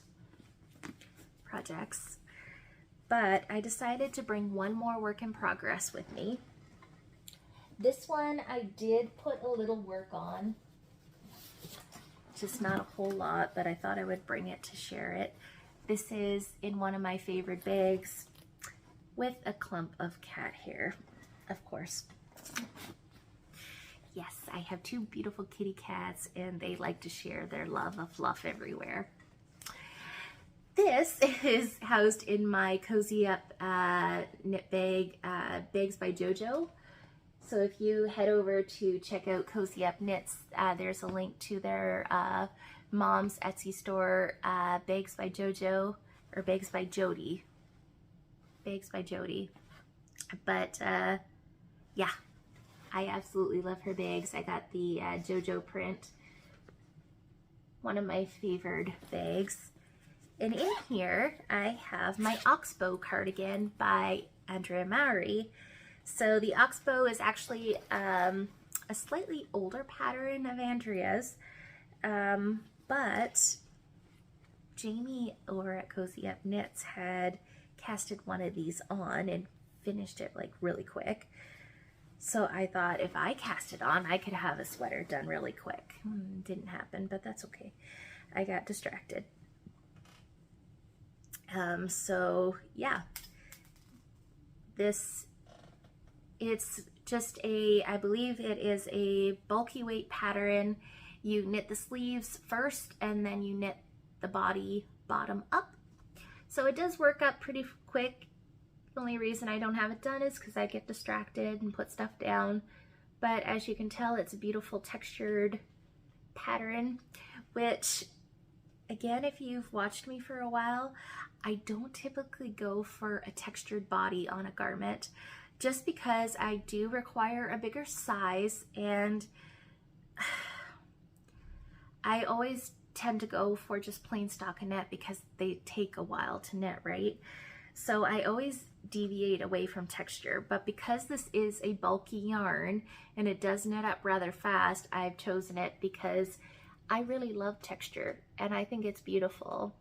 But I decided to bring one more work in progress with me. This one I did put a little work on, just not a whole lot, but I thought I would bring it to share it. This is in one of my favorite bags with a clump of cat hair, of course. Yes, I have two beautiful kitty cats, and they like to share their love of fluff everywhere. This is housed in my Cozy Up knit bag, Bags by JoJo. So if you head over to check out Cozy Up Knits, there's a link to their mom's Etsy store, Bags by JoJo, or Bags by Jody. Bags by Jody. But yeah, I absolutely love her bags. I got the JoJo print, one of my favored bags. And in here, I have my Oxbow cardigan by Andrea Mowry. So the Oxbow is actually a slightly older pattern of Andrea's, but Jamie over at Cozy Up Knits had casted one of these on and finished it like really quick. So I thought if I cast it on, I could have a sweater done really quick. Didn't happen, but that's okay. I got distracted. So yeah, it's just I believe it is a bulky weight pattern. You knit the sleeves first and then you knit the body bottom up. So it does work up pretty quick. The only reason I don't have it done is because I get distracted and put stuff down. But as you can tell, it's a beautiful textured pattern, which again, if you've watched me for a while, I don't typically go for a textured body on a garment just because I do require a bigger size, and I always tend to go for just plain stockinette because they take a while to knit, right? So I always deviate away from texture, but because this is a bulky yarn and it does knit up rather fast, I've chosen it because I really love texture and I think it's beautiful.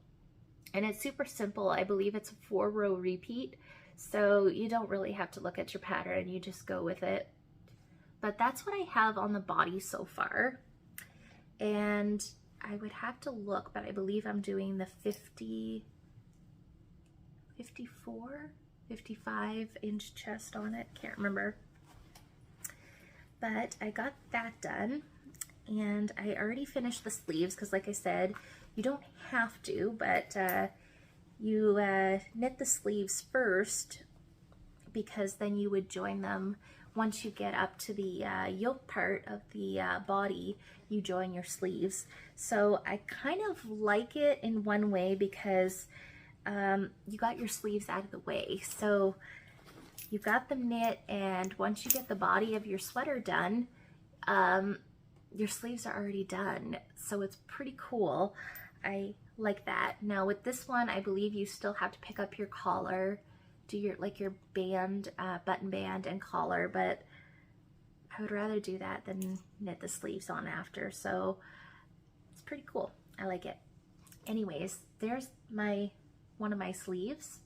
And it's super simple. I believe it's a 4-row repeat, so you don't really have to look at your pattern, you just go with it. But that's what I have on the body so far. And I would have to look, but I believe I'm doing the 54, 55 inch chest on it. Can't remember. But I got that done. And I already finished the sleeves because, like I said, you don't have to, but you knit the sleeves first because then you would join them once you get up to the yoke part of the body. You join your sleeves. So I kind of like it in one way because you got your sleeves out of the way. So you got them knit, and once you get the body of your sweater done, your sleeves are already done. So it's pretty cool. I like that. Now with this one, I believe you still have to pick up your collar, do your band, button band and collar, but I would rather do that than knit the sleeves on after. So it's pretty cool. I like it. Anyways, there's one of my sleeves.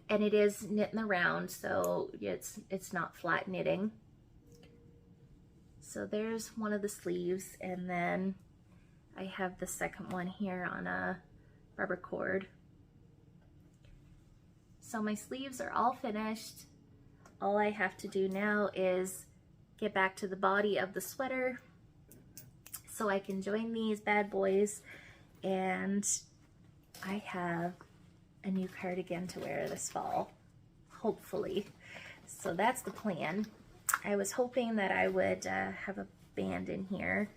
And it is knit in the round, so it's not flat knitting. So there's one of the sleeves, and then I have the second one here on a rubber cord. So my sleeves are all finished. All I have to do now is get back to the body of the sweater so I can join these bad boys, and I have a new cardigan to wear this fall, hopefully. So that's the plan. I was hoping that I would have a band in here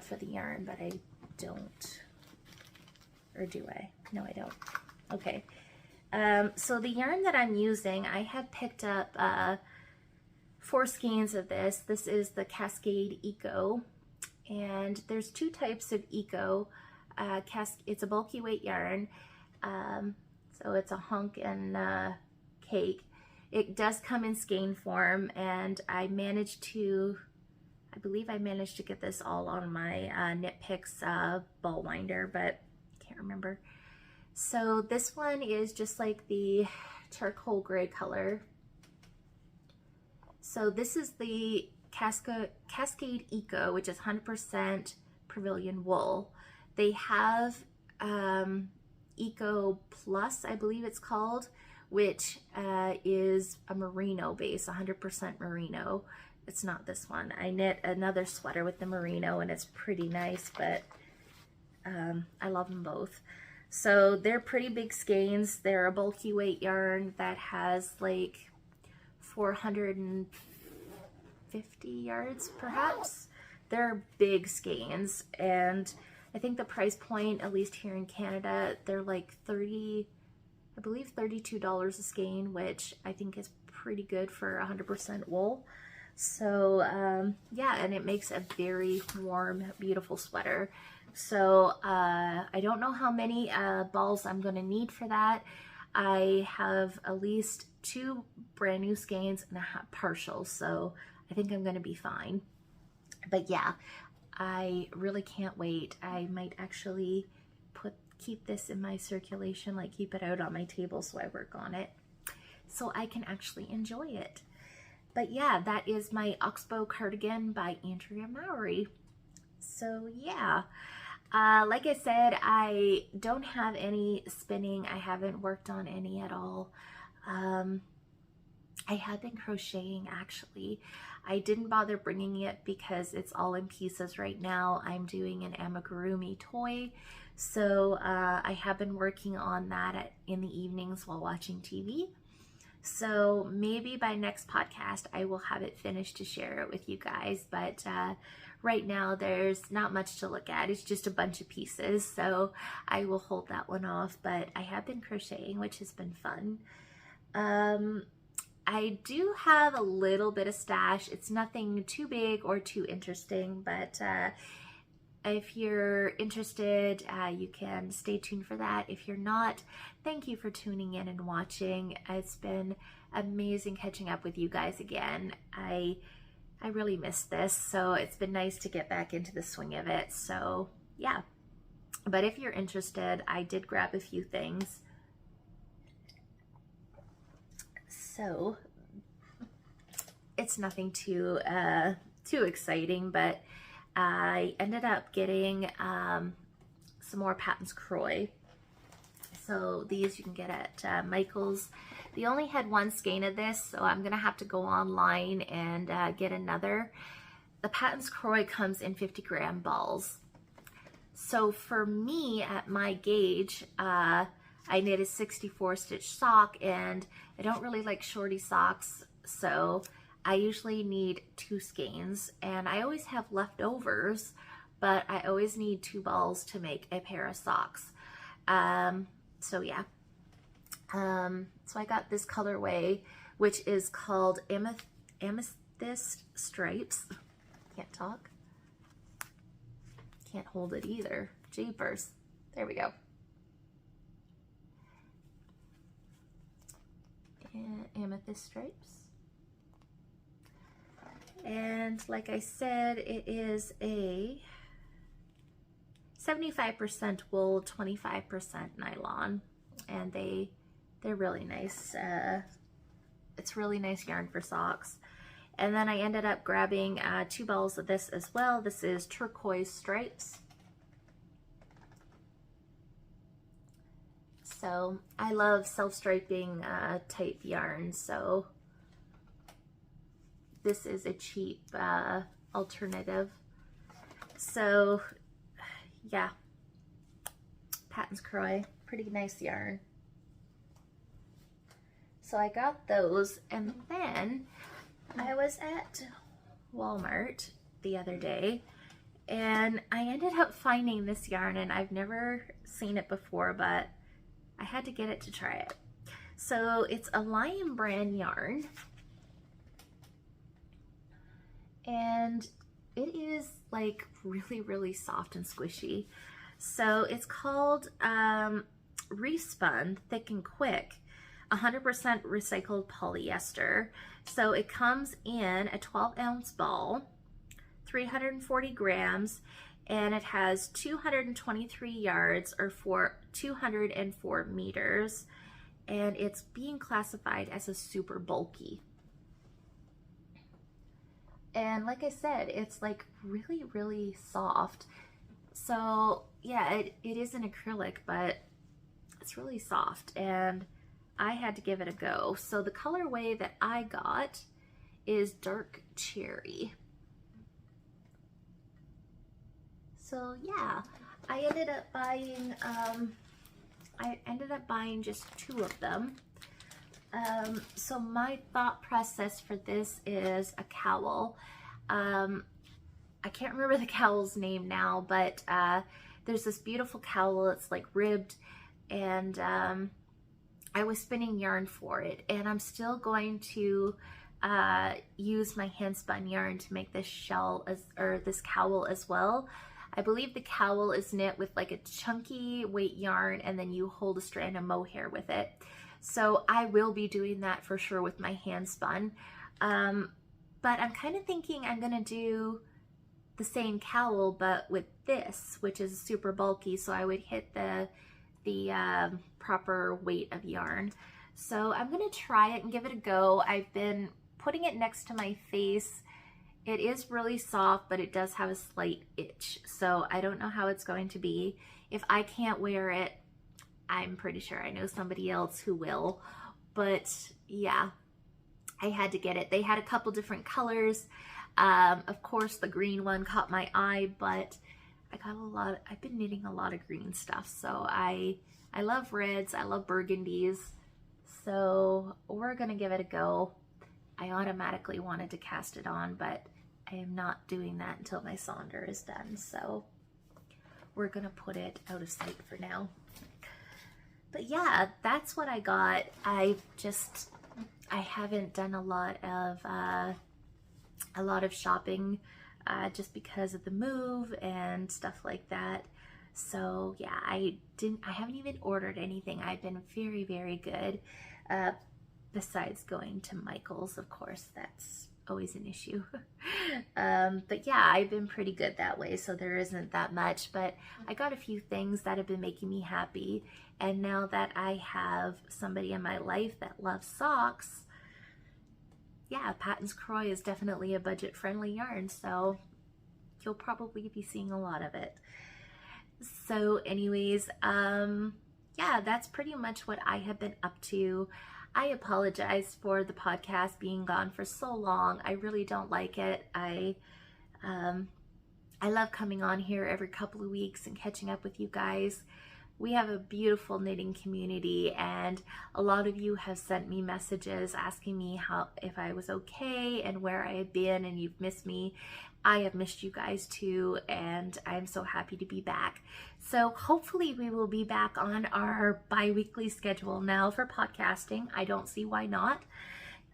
for the yarn, but I don't. Or do I? No, I don't. Okay. So the yarn that I'm using, I had picked up 4 skeins of this. This is the Cascade Eco, and there's 2 types of Eco. It's a bulky weight yarn, so it's a hunk and cake. It does come in skein form, and I believe I managed to get this all on my Knit Picks ball winder, but can't remember. So this one is just like the charcoal gray color. So this is the Cascade Eco, which is 100% Pavilion wool. They have Eco Plus, I believe it's called, which is a merino base, 100% merino. It's not this one. I knit another sweater with the merino, and it's pretty nice, but I love them both. So they're pretty big skeins. They're a bulky weight yarn that has like 450 yards perhaps. They're big skeins, and I think the price point, at least here in Canada, they're like I believe $32 a skein, which I think is pretty good for 100% wool. So yeah, and it makes a very warm, beautiful sweater. So I don't know how many balls I'm going to need for that. I have at least 2 brand new skeins and a partial, so I think I'm going to be fine. But yeah, I really can't wait. I might actually keep this in my circulation, like keep it out on my table so I work on it, so I can actually enjoy it. But yeah, that is my Oxbow cardigan by Andrea Mowry. So yeah, like I said, I don't have any spinning. I haven't worked on any at all. I have been crocheting actually. I didn't bother bringing it because it's all in pieces right now. I'm doing an amigurumi toy. So I have been working on that in the evenings while watching TV. So maybe by next podcast, I will have it finished to share it with you guys. But right now, there's not much to look at. It's just a bunch of pieces. So I will hold that one off. But I have been crocheting, which has been fun. I do have a little bit of stash. It's nothing too big or too interesting, but if you're interested, you can stay tuned for that. If you're not, thank you for tuning in and watching. It's been amazing catching up with you guys again. I really missed this, so it's been nice to get back into the swing of it. So yeah, but if you're interested, I did grab a few things. So it's nothing too exciting, but I ended up getting some more Patons Kroy. So these you can get at Michael's. They only had 1 skein of this, so I'm gonna have to go online and get another. The Patons Kroy comes in 50-gram balls. So for me, at my gauge, I knit a 64 stitch sock, and I don't really like shorty socks, so I usually need 2 skeins, and I always have leftovers, but I always need 2 balls to make a pair of socks. So yeah, so I got this colorway, which is called Amethyst Stripes. Can't talk. Can't hold it either. Jeepers. There we go. And Amethyst Stripes. And like I said, it is a 75% wool, 25% nylon, and they're really nice. It's really nice yarn for socks. And then I ended up grabbing 2 balls of this as well. This is Turquoise Stripes. So I love self-striping type yarn, so this is a cheap alternative. So yeah, Patton's Croy, pretty nice yarn. So I got those, and then I was at Walmart the other day, and I ended up finding this yarn, and I've never seen it before, but I had to get it to try it. So it's a Lion brand yarn, and it is like really, really soft and squishy. So it's called Respun Thick and Quick, 100% recycled polyester. So it comes in a 12-ounce ball, 340 grams, and it has 223 yards, or 204 meters, and it's being classified as a super bulky. And like I said, it's like really, really soft. So yeah, it is an acrylic, but it's really soft, and I had to give it a go. So the colorway that I got is dark cherry. So yeah, I ended up buying just 2 of them. So my thought process for this is a cowl. I can't remember the cowl's name now, but there's this beautiful cowl. It's like ribbed, and I was spinning yarn for it, and I'm still going to use my hand spun yarn to make this this cowl as well. I believe the cowl is knit with like a chunky weight yarn, and then you hold a strand of mohair with it. So I will be doing that for sure with my hand spun. But I'm kind of thinking I'm gonna do the same cowl, but with this, which is super bulky, so I would hit the proper weight of yarn. So I'm gonna try it and give it a go. I've been putting it next to my face. It is really soft, but it does have a slight itch. So I don't know how it's going to be. If I can't wear it, I'm pretty sure I know somebody else who will. But yeah, I had to get it. They had a couple different colors. Of course, the green one caught my eye, but I've been knitting a lot of green stuff. So I love reds, I love burgundies. So we're gonna give it a go. I automatically wanted to cast it on, but I am not doing that until my Saunder is done. So we're gonna put it out of sight for now. But yeah, that's what I got. I haven't done a lot of shopping just because of the move and stuff like that. So yeah, I haven't even ordered anything. I've been very, very good. Besides going to Michael's, of course, that's always an issue. But yeah, I've been pretty good that way, so there isn't that much. But I got a few things that have been making me happy. And now that I have somebody in my life that loves socks, yeah, Patton's Croy is definitely a budget-friendly yarn, so you'll probably be seeing a lot of it. So anyways, yeah, that's pretty much what I have been up to. I apologize for the podcast being gone for so long. I really don't like it. I love coming on here every couple of weeks and catching up with you guys. We have a beautiful knitting community, and a lot of you have sent me messages asking me if I was okay and where I had been, and you've missed me. I have missed you guys too, and I'm so happy to be back. So hopefully we will be back on our bi-weekly schedule now for podcasting. I don't see why not.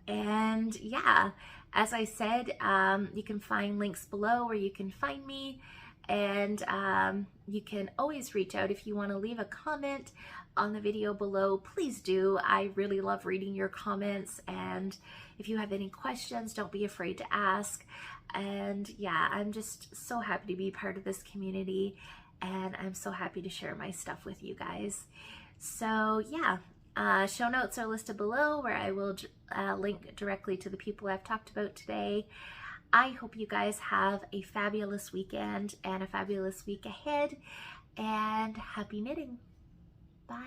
And yeah, as I said, you can find links below where you can find me. And you can always reach out if you want to leave a comment on the video below. Please do. I really love reading your comments, and if you have any questions, don't be afraid to ask. And yeah, I'm just so happy to be part of this community, and I'm so happy to share my stuff with you guys. So yeah, show notes are listed below, where I will link directly to the people I've talked about today. I hope you guys have a fabulous weekend and a fabulous week ahead, and happy knitting.